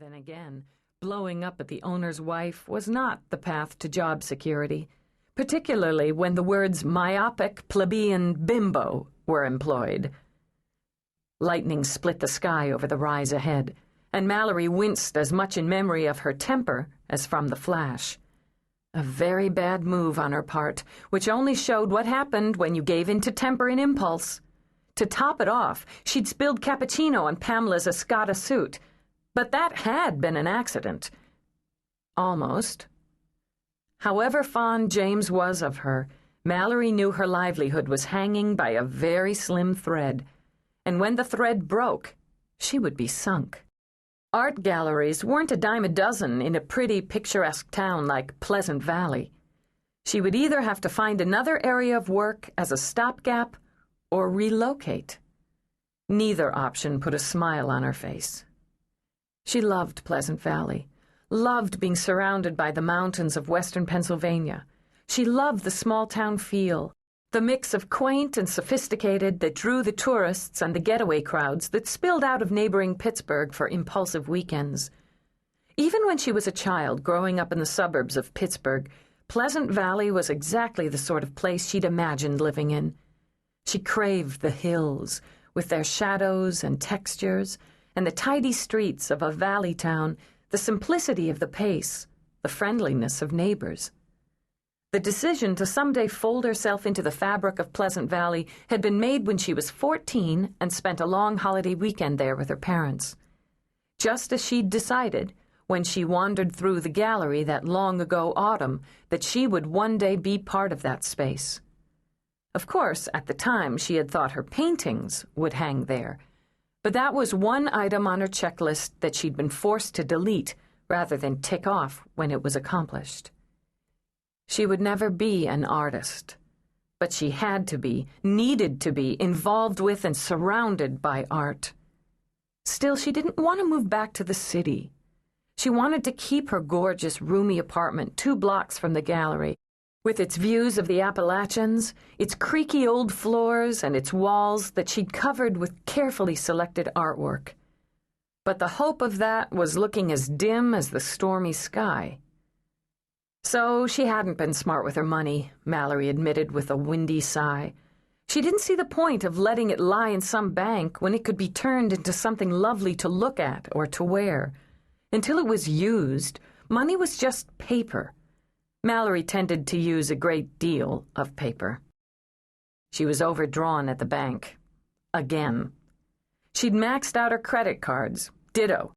Then again, blowing up at the owner's wife was not the path to job security, particularly when the words myopic, plebeian, bimbo were employed. Lightning split the sky over the rise ahead, and Malory winced as much in memory of her temper as from the flash. A very bad move on her part, which only showed what happened when you gave in to temper and impulse. To top it off, she'd spilled cappuccino on Pamela's Escada suit, but that had been an accident. Almost. However fond James was of her, Malory knew her livelihood was hanging by a very slim thread, and when the thread broke, she would be sunk. Art galleries weren't a dime a dozen in a pretty, picturesque town like Pleasant Valley. She would either have to find another area of work as a stopgap or relocate. Neither option put a smile on her face. She loved Pleasant Valley, loved being surrounded by the mountains of western Pennsylvania. She loved the small-town feel, the mix of quaint and sophisticated that drew the tourists and the getaway crowds that spilled out of neighboring Pittsburgh for impulsive weekends. Even when she was a child growing up in the suburbs of Pittsburgh, Pleasant Valley was exactly the sort of place she'd imagined living in. She craved the hills, with their shadows and textures, and the tidy streets of a valley town, the simplicity of the pace, the friendliness of neighbors. The decision to someday fold herself into the fabric of Pleasant Valley had been made when she was 14 and spent a long holiday weekend there with her parents. Just as she'd decided, when she wandered through the gallery that long-ago autumn, that she would one day be part of that space. Of course, at the time, she had thought her paintings would hang there, but that was one item on her checklist that she'd been forced to delete rather than tick off when it was accomplished. She would never be an artist, but she had to be, needed to be, involved with and surrounded by art. Still, she didn't want to move back to the city. She wanted to keep her gorgeous, roomy apartment 2 blocks from the gallery, with its views of the Appalachians, its creaky old floors, and its walls that she'd covered with carefully selected artwork. But the hope of that was looking as dim as the stormy sky. So she hadn't been smart with her money, Malory admitted with a windy sigh. She didn't see the point of letting it lie in some bank when it could be turned into something lovely to look at or to wear. Until it was used, money was just paper. Malory tended to use a great deal of paper. She was overdrawn at the bank. Again. She'd maxed out her credit cards. Ditto.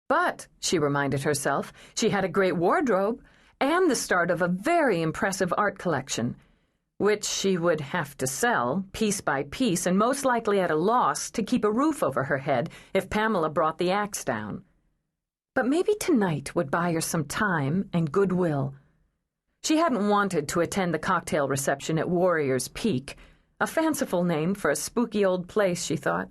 But, she reminded herself, she had a great wardrobe and the start of a very impressive art collection, which she would have to sell, piece by piece, and most likely at a loss to keep a roof over her head if Pamela brought the axe down. But maybe tonight would buy her some time and goodwill. She hadn't wanted to attend the cocktail reception at Warrior's Peak, a fanciful name for a spooky old place, she thought.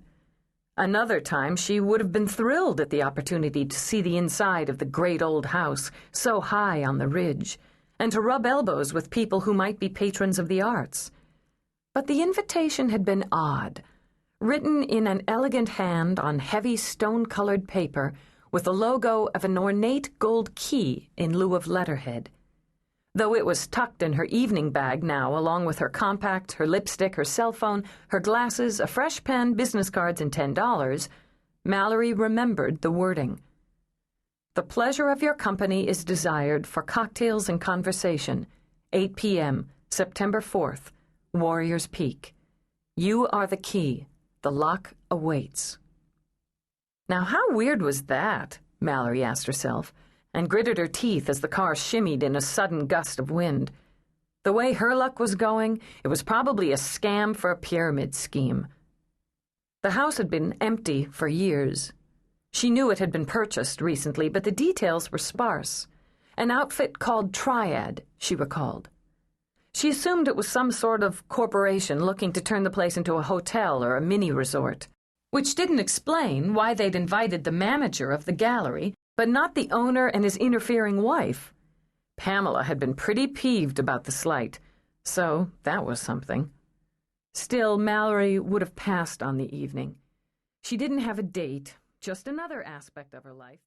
Another time she would have been thrilled at the opportunity to see the inside of the great old house so high on the ridge, and to rub elbows with people who might be patrons of the arts. But the invitation had been odd, written in an elegant hand on heavy stone-colored paper with the logo of an ornate gold key in lieu of letterhead. Though it was tucked in her evening bag now, along with her compact, her lipstick, her cell phone, her glasses, a fresh pen, business cards, and $10, Malory remembered the wording. The pleasure of your company is desired for cocktails and conversation, 8 p.m., September 4th, Warrior's Peak. You are the key. The lock awaits. Now, how weird was that? Malory asked herself, and gritted her teeth as the car shimmied in a sudden gust of wind. The way her luck was going, it was probably a scam for a pyramid scheme. The house had been empty for years. She knew it had been purchased recently, but the details were sparse. An outfit called Triad, she recalled. She assumed it was some sort of corporation looking to turn the place into a hotel or a mini-resort, which didn't explain why they'd invited the manager of the gallery, but not the owner and his interfering wife. Pamela had been pretty peeved about the slight, so that was something. Still, Malory would have passed on the evening. She didn't have a date, just another aspect of her life.